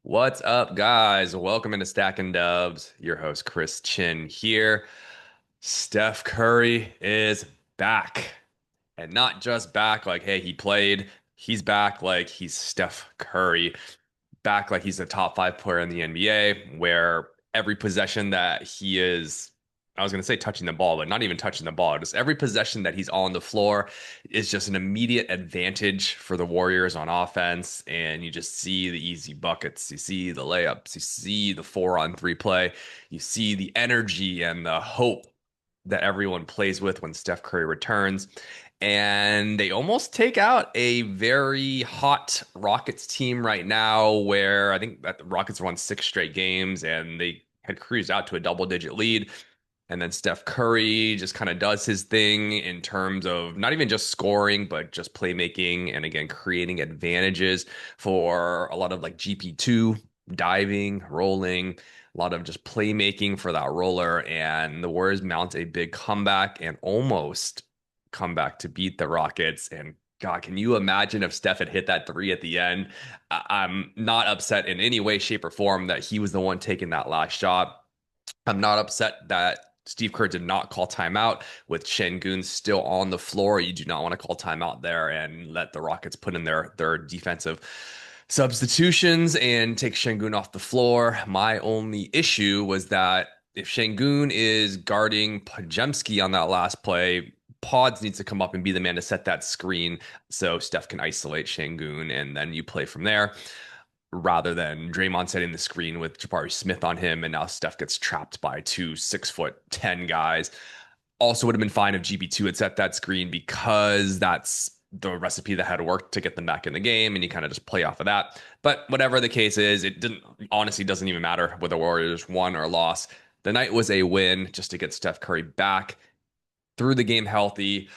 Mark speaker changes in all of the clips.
Speaker 1: What's up, guys? Welcome into Stacking Dubs. Your host, Chris Chin here. Steph Curry is back. And not just back like, hey, he played. He's back like he's Steph Curry. Back like he's a top five player in the NBA, where every possession that he is, I was going to say touching the ball, but not even touching the ball. Just every possession that he's on the floor is just an immediate advantage for the Warriors on offense. And you just see the easy buckets. You see the layups. You see the 4-on-3 play. You see the energy and the hope that everyone plays with when Steph Curry returns. And they almost take out a very hot Rockets team right now, where I think that the Rockets won 6 straight games and they had cruised out to a double-digit lead. And then Steph Curry just kind of does his thing in terms of not even just scoring, but just playmaking and again, creating advantages for a lot of like GP2, diving, rolling, a lot of just playmaking for that roller. And the Warriors mount a big comeback and almost comeback to beat the Rockets. And God, can you imagine if Steph had hit that three at the end? I'm not upset in any way, shape, or form that he was the one taking that last shot. I'm not upset that Steve Kerr did not call timeout with Şengün still on the floor. You do not want to call timeout there and let the Rockets put in their defensive substitutions and take Şengün off the floor. My only issue was that if Şengün is guarding Pajemski on that last play, Pods needs to come up and be the man to set that screen so Steph can isolate Şengün and then you play from there rather than Draymond setting the screen with Jabari Smith on him, and now Steph gets trapped by two 6'10" guys. Also would have been fine if GB2 had set that screen because that's the recipe that had worked to get them back in the game, and you kind of just play off of that. But whatever the case is, it didn't honestly doesn't even matter whether the Warriors won or lost. The night was a win just to get Steph Curry back through the game healthy,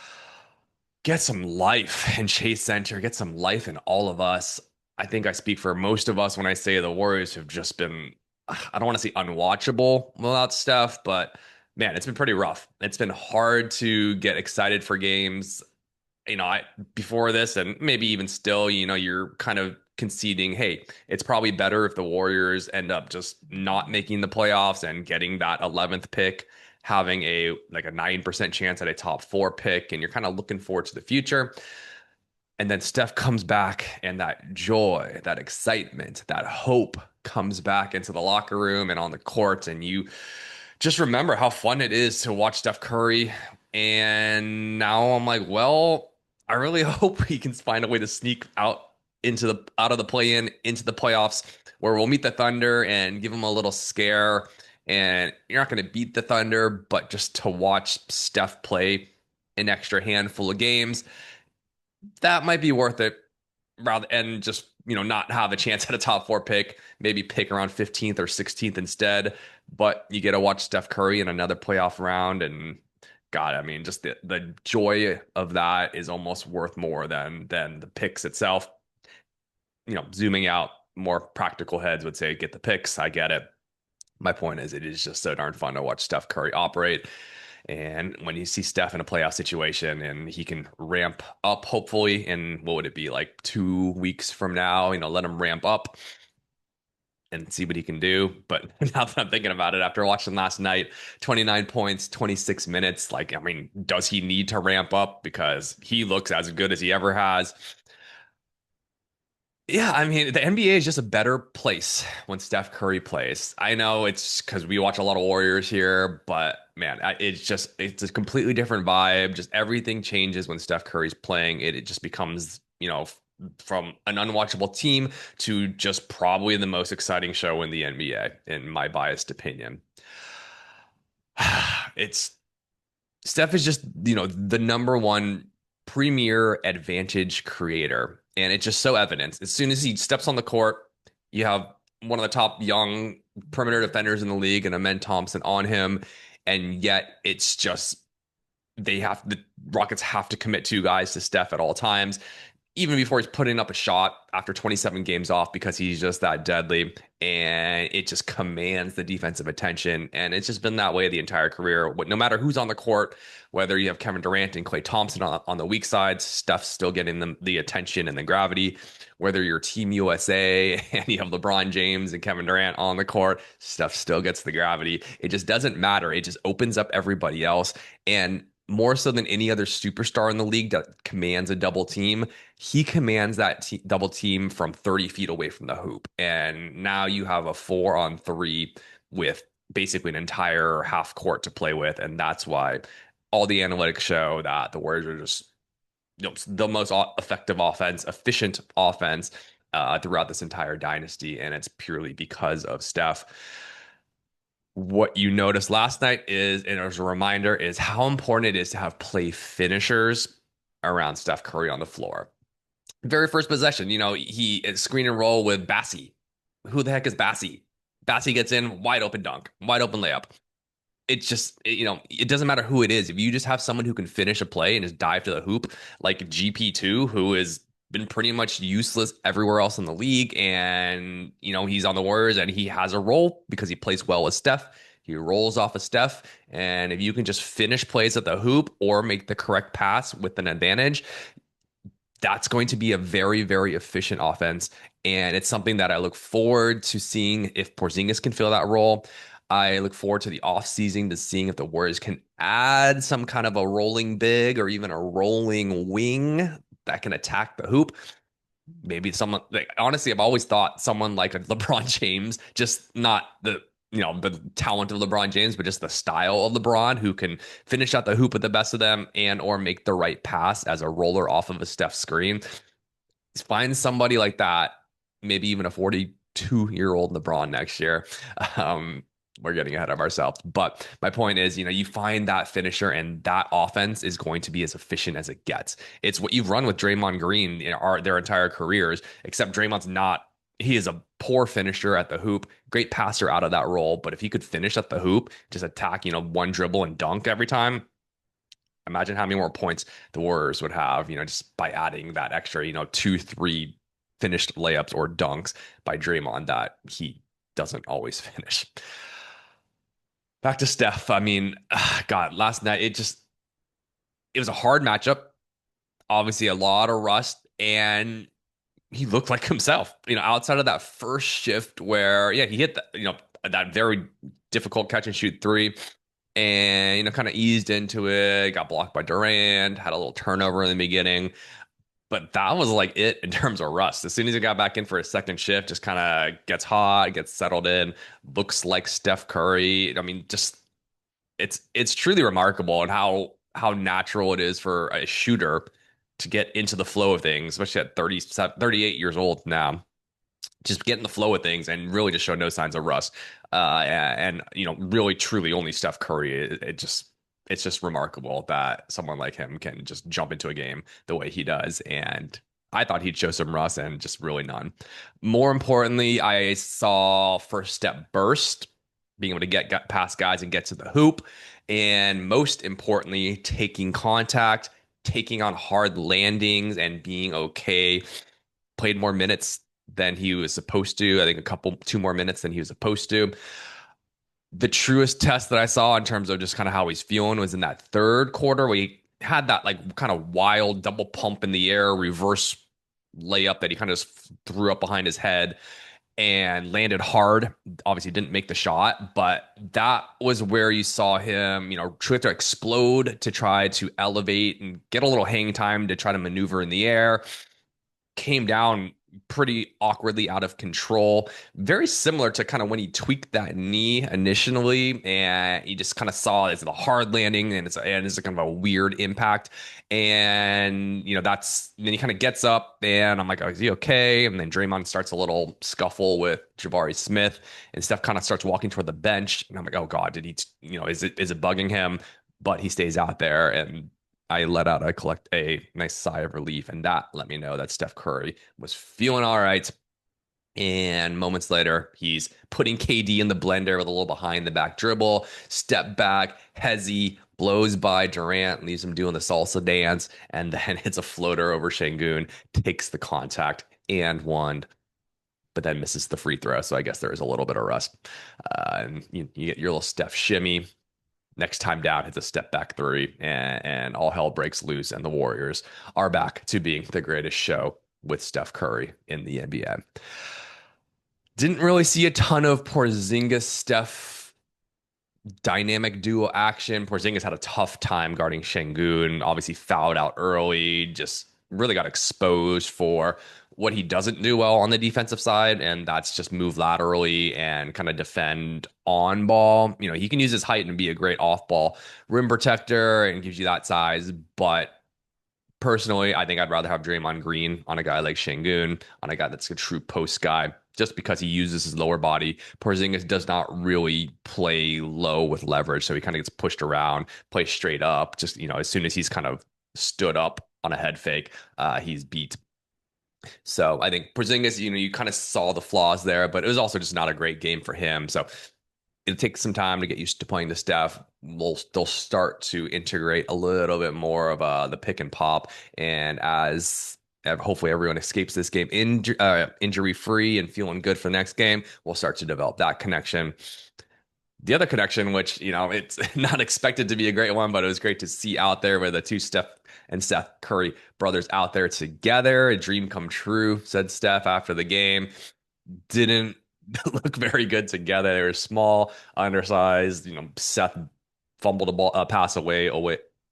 Speaker 1: get some life in Chase Center, get some life in all of us. I think I speak for most of us when I say the Warriors have just been, I don't want to say unwatchable without Steph, but man, it's been pretty rough. It's been hard to get excited for games. Before this, and maybe even still, you're kind of conceding, hey, it's probably better if the Warriors end up just not making the playoffs and getting that 11th pick, having a like a 9% chance at a top four pick, and you're kind of looking forward to the future. And then Steph comes back, and that joy, that excitement, that hope comes back into the locker room and on the court. And you just remember how fun it is to watch Steph Curry. And now I'm like, well, I really hope he can find a way to sneak out of the play-in into the playoffs where we'll meet the Thunder and give them a little scare. And you're not going to beat the Thunder, but just to watch Steph play an extra handful of games, that might be worth it rather and just not have a chance at a top four pick, maybe pick around 15th or 16th instead. But you get to watch Steph Curry in another playoff round, and God, I mean, just the joy of that is almost worth more than the picks itself. Zooming out, more practical heads would say get the picks. I get it. My point is, it is just so darn fun to watch Steph Curry operate. And when you see Steph in a playoff situation and he can ramp up, hopefully, in what would it be like 2 weeks from now, let him ramp up and see what he can do. But now that I'm thinking about it, after watching last night, 29 points, 26 minutes, like, I mean, does he need to ramp up? Because he looks as good as he ever has. Yeah, I mean, the NBA is just a better place when Steph Curry plays. I know it's because we watch a lot of Warriors here, but man, it's a completely different vibe. Just everything changes when Steph Curry's playing. It just becomes, from an unwatchable team to just probably the most exciting show in the NBA, in my biased opinion. It's Steph is just, the number one premier advantage creator. And it's just so evident. As soon as he steps on the court, you have one of the top young perimeter defenders in the league and Amen Thompson on him. And yet it's just the Rockets have to commit two guys to Steph at all times. even before he's putting up a shot after 27 games off because he's just that deadly and it just commands the defensive attention. And it's just been that way the entire career. No matter who's on the court, whether you have Kevin Durant and Klay Thompson on the weak side, Steph's still getting the attention and the gravity. Whether you're Team USA and you have LeBron James and Kevin Durant on the court, Steph still gets the gravity. It just doesn't matter. It just opens up everybody else. And more so than any other superstar in the league that commands a double team, he commands that double team from 30 feet away from the hoop. And now you have a 4-on-3 with basically an entire half court to play with. And that's why all the analytics show that the Warriors are just the most effective offense, efficient offense throughout this entire dynasty. And it's purely because of Steph. What you noticed last night is, and as a reminder, is how important it is to have play finishers around Steph Curry on the floor. Very first possession, he screen and roll with Bassie. Who the heck is Bassie? Bassie gets in, wide open dunk, wide open layup. It's just, it doesn't matter who it is. If you just have someone who can finish a play and just dive to the hoop, like GP2, who has been pretty much useless everywhere else in the league. And, he's on the Warriors and he has a role because he plays well with Steph. He rolls off of Steph. And if you can just finish plays at the hoop or make the correct pass with an advantage, that's going to be a very, very efficient offense. And it's something that I look forward to seeing if Porzingis can fill that role. I look forward to the offseason to seeing if the Warriors can add some kind of a rolling big or even a rolling wing that can attack the hoop. Maybe someone like honestly, I've always thought someone like a LeBron James, just not the talent of LeBron James, but just the style of LeBron, who can finish out the hoop with the best of them and or make the right pass as a roller off of a Steph screen. Find somebody like that, maybe even a 42-year-old LeBron next year. Um, we're getting ahead of ourselves. But my point is, you find that finisher and that offense is going to be as efficient as it gets. It's what you've run with Draymond Green their entire careers, except Draymond's not. He is a poor finisher at the hoop, great passer out of that role. But if he could finish at the hoop, just attack, one dribble and dunk every time, imagine how many more points the Warriors would have, just by adding that extra, 2, 3 finished layups or dunks by Draymond that he doesn't always finish. Back to Steph. I mean, God, last night it was a hard matchup. Obviously, a lot of rust, and he looked like himself. Outside of that first shift where, yeah, he hit that very difficult catch and shoot three, and kind of eased into it. Got blocked by Durant. Had a little turnover in the beginning. But that was like it in terms of rust. As soon as he got back in for a second shift, just kind of gets hot, gets settled in, looks like Steph Curry. I mean, just it's truly remarkable and how natural it is for a shooter to get into the flow of things, especially at 38 years old now. Just get in the flow of things and really just show no signs of rust. And really truly only Steph Curry. It's just remarkable that someone like him can just jump into a game the way he does. And I thought he'd show some rust and just really none. More importantly, I saw first step burst, being able to get past guys and get to the hoop. And most importantly, taking contact, taking on hard landings and being okay. Played more minutes than he was supposed to. I think 2 more minutes than he was supposed to. The truest test that I saw in terms of just kind of how he's feeling was in that third quarter where he had that like kind of wild double pump in the air, reverse layup that he kind of just threw up behind his head and landed hard. Obviously didn't make the shot, but that was where you saw him, try to explode to try to elevate and get a little hang time to try to maneuver in the air. Came down pretty awkwardly out of control. Very similar to kind of when he tweaked that knee initially, and you just kind of saw it's a hard landing and it's kind of a weird impact. And then he kind of gets up, and I'm like, oh, is he okay? And then Draymond starts a little scuffle with Jabari Smith, and Steph kind of starts walking toward the bench, and I'm like, oh God, did he? Is it bugging him? But he stays out there, and I let out a nice sigh of relief, and that let me know that Steph Curry was feeling all right. And moments later, he's putting KD in the blender with a little behind the back dribble, step back, hezzy, blows by Durant, leaves him doing the salsa dance, and then hits a floater over Şengün, takes the contact and one, but then misses the free throw. So I guess there is a little bit of rust. And you get your little Steph shimmy. Next time down, hits a step back three, and all hell breaks loose. And the Warriors are back to being the greatest show with Steph Curry in the NBA. Didn't really see a ton of Porzingis Steph dynamic duo action. Porzingis had a tough time guarding Şengün, obviously fouled out early, just really got exposed for what he doesn't do well on the defensive side, and that's just move laterally and kind of defend on ball. He can use his height and be a great off ball rim protector and gives you that size, but personally, I think I'd rather have Draymond Green on a guy like Şengün, on a guy that's a true post guy, just because he uses his lower body. Porzingis does not really play low with leverage, so he kind of gets pushed around, plays straight up. Just, as soon as he's kind of stood up on a head fake, he's beat. So I think Porzingis, you kind of saw the flaws there, but it was also just not a great game for him. So it'll take some time to get used to playing the Steph. They'll start to integrate a little bit more of the pick and pop, and as hopefully everyone escapes this game injury free and feeling good for the next game, we'll start to develop that connection. The other connection, which it's not expected to be a great one, but it was great to see out there with the two Steph and Seth Curry brothers out there together. A dream come true, said Steph after the game. Didn't look very good together. They were small, undersized. Seth fumbled a ball, pass away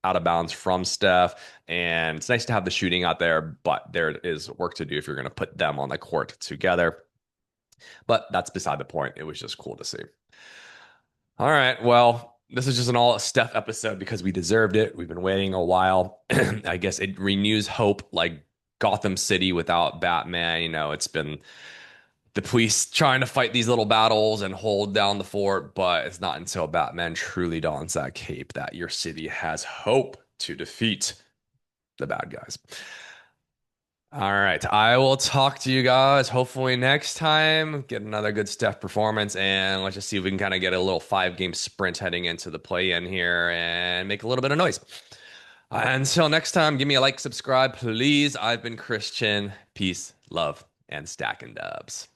Speaker 1: out of bounds from Steph, and it's nice to have the shooting out there. But there is work to do if you're going to put them on the court together. But that's beside the point. It was just cool to see. All right, well, this is just an all Steph episode because we deserved it. We've been waiting a while. I guess it renews hope, like Gotham City without Batman. It's been the police trying to fight these little battles and hold down the fort, but it's not until Batman truly dons that cape that your city has hope to defeat the bad guys. All right, I will talk to you guys hopefully next time. Get another good Steph performance, and let's just see if we can kind of get a little 5-game sprint heading into the play-in here and make a little bit of noise. Until next time, give me a like, subscribe, please. I've been Christian. Peace, love, and stacking dubs.